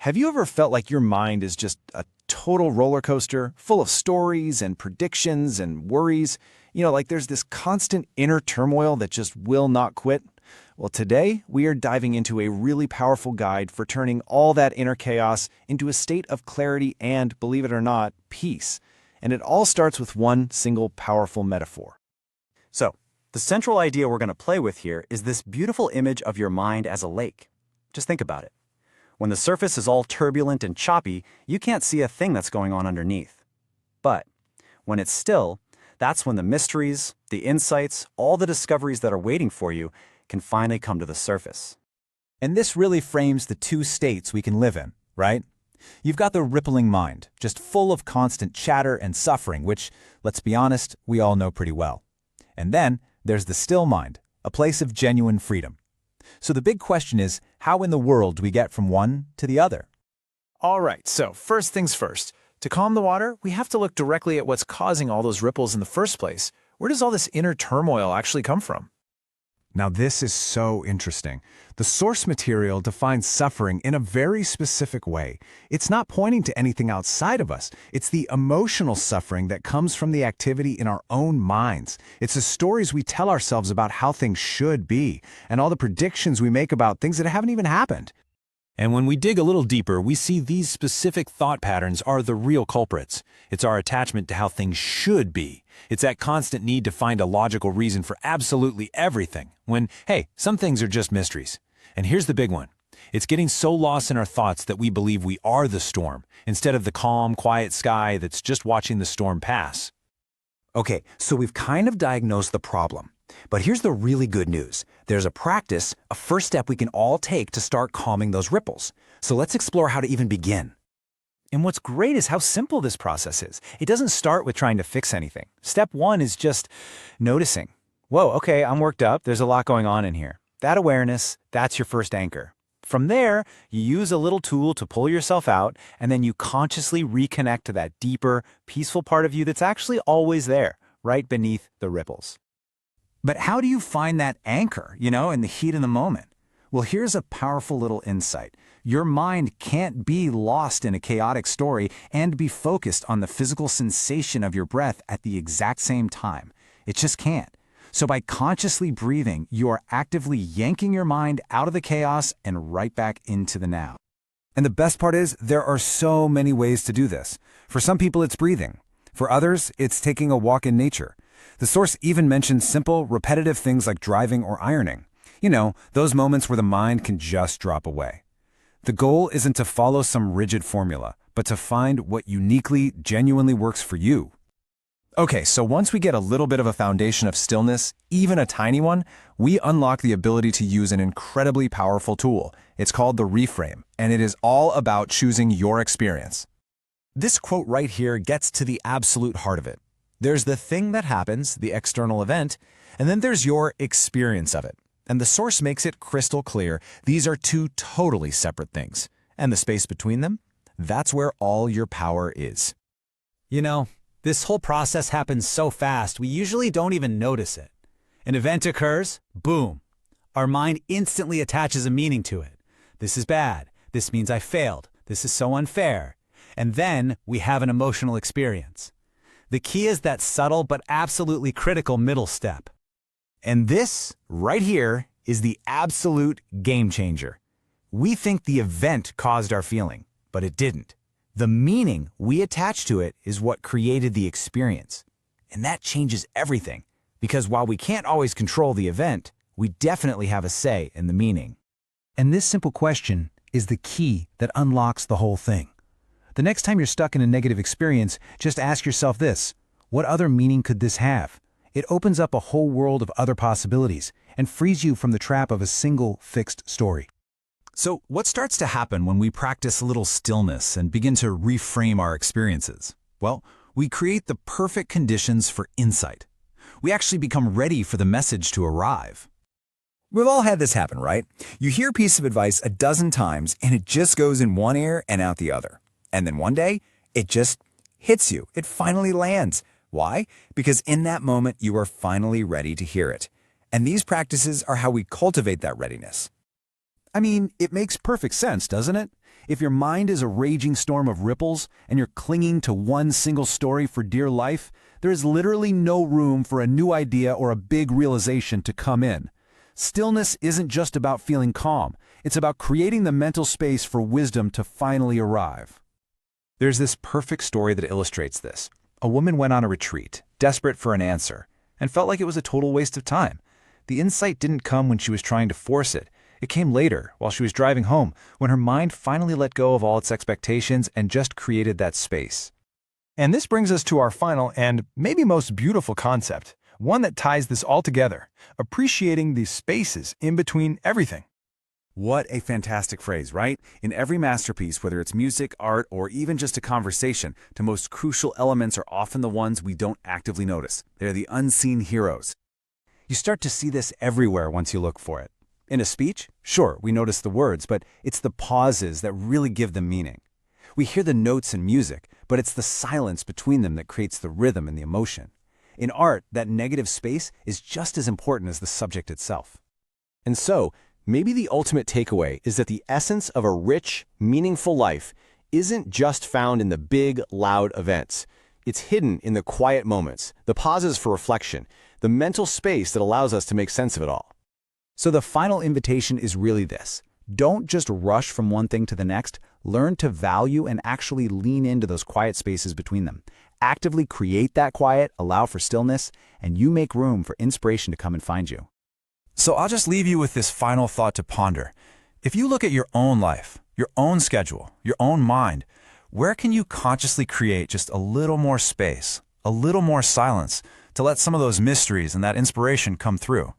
Have you ever felt like your mind is just a total roller coaster, full of stories and predictions and worries? Like there's this constant inner turmoil that just will not quit? Well, today we are diving into a really powerful guide for turning all that inner chaos into a state of clarity and, believe it or not, peace. And it all starts with one single powerful metaphor. So, the central idea we're going to play with here is this beautiful image of your mind as a lake. Just think about it. When the surface is all turbulent and choppy, you can't see a thing that's going on underneath. But when it's still, that's when the mysteries, the insights, all the discoveries that are waiting for you can finally come to the surface. And this really frames the two states we can live in, right? You've got the rippling mind, just full of constant chatter and suffering, which, let's be honest, we all know pretty well. And then there's the still mind, a place of genuine freedom. So the big question is, how in the world do we get from one to the other? All right, so first things first. To calm the water, we have to look directly at what's causing all those ripples in the first place. Where does all this inner turmoil actually come from? Now this is so interesting. The source material defines suffering in a very specific way. It's not pointing to anything outside of us. It's the emotional suffering that comes from the activity in our own minds. It's the stories we tell ourselves about how things should be, and all the predictions we make about things that haven't even happened. And when we dig a little deeper, we see these specific thought patterns are the real culprits. It's our attachment to how things should be. It's that constant need to find a logical reason for absolutely everything, when, hey, some things are just mysteries. And here's the big one. It's getting so lost in our thoughts that we believe we are the storm, instead of the calm, quiet sky that's just watching the storm pass. Okay, so we've kind of diagnosed the problem. But here's the really good news. There's a practice, a first step we can all take to start calming those ripples. So let's explore how to even begin. And what's great is how simple this process is. It doesn't start with trying to fix anything. Step one is just noticing. Whoa, okay, I'm worked up. There's a lot going on in here. That awareness, that's your first anchor. From there, you use a little tool to pull yourself out, and then you consciously reconnect to that deeper, peaceful part of you that's actually always there, right beneath the ripples. But how do you find that anchor, in the heat of the moment? Well, here's a powerful little insight. Your mind can't be lost in a chaotic story and be focused on the physical sensation of your breath at the exact same time. It just can't. So by consciously breathing, you are actively yanking your mind out of the chaos and right back into the now. And the best part is, there are so many ways to do this. For some people, it's breathing. For others, it's taking a walk in nature. The source even mentions simple, repetitive things like driving or ironing. Those moments where the mind can just drop away. The goal isn't to follow some rigid formula, but to find what uniquely, genuinely works for you. Okay, so once we get a little bit of a foundation of stillness, even a tiny one, we unlock the ability to use an incredibly powerful tool. It's called the reframe, and it is all about choosing your experience. This quote right here gets to the absolute heart of it. There's the thing that happens, the external event, and then there's your experience of it. And the source makes it crystal clear these are two totally separate things. And the space between them, that's where all your power is. This whole process happens so fast, we usually don't even notice it. An event occurs, boom. Our mind instantly attaches a meaning to it. This is bad. This means I failed. This is so unfair. And then we have an emotional experience. The key is that subtle but absolutely critical middle step. And this, right here, is the absolute game changer. We think the event caused our feeling, but it didn't. The meaning we attach to it is what created the experience. And that changes everything, because while we can't always control the event, we definitely have a say in the meaning. And this simple question is the key that unlocks the whole thing. The next time you're stuck in a negative experience, just ask yourself this: what other meaning could this have? It opens up a whole world of other possibilities and frees you from the trap of a single fixed story. So what starts to happen when we practice a little stillness and begin to reframe our experiences? Well, we create the perfect conditions for insight. We actually become ready for the message to arrive. We've all had this happen, right? You hear a piece of advice a dozen times and it just goes in one ear and out the other. And then one day, it just hits you. It finally lands. Why? Because in that moment, you are finally ready to hear it. And these practices are how we cultivate that readiness. I mean, it makes perfect sense, doesn't it? If your mind is a raging storm of ripples and you're clinging to one single story for dear life, there is literally no room for a new idea or a big realization to come in. Stillness isn't just about feeling calm. It's about creating the mental space for wisdom to finally arrive. There's this perfect story that illustrates this. A woman went on a retreat, desperate for an answer, and felt like it was a total waste of time. The insight didn't come when she was trying to force it. It came later, while she was driving home, when her mind finally let go of all its expectations and just created that space. And this brings us to our final and maybe most beautiful concept, one that ties this all together, appreciating the spaces in between everything. What a fantastic phrase, right? In every masterpiece, whether it's music, art, or even just a conversation, the most crucial elements are often the ones we don't actively notice. They're the unseen heroes. You start to see this everywhere once you look for it. In a speech, sure, we notice the words, but it's the pauses that really give them meaning. We hear the notes in music, but it's the silence between them that creates the rhythm and the emotion. In art, that negative space is just as important as the subject itself. And so, maybe the ultimate takeaway is that the essence of a rich, meaningful life isn't just found in the big, loud events. It's hidden in the quiet moments, the pauses for reflection, the mental space that allows us to make sense of it all. So the final invitation is really this. Don't just rush from one thing to the next. Learn to value and actually lean into those quiet spaces between them. Actively create that quiet, allow for stillness, and you make room for inspiration to come and find you. So I'll just leave you with this final thought to ponder. If you look at your own life, your own schedule, your own mind, where can you consciously create just a little more space, a little more silence, to let some of those mysteries and that inspiration come through?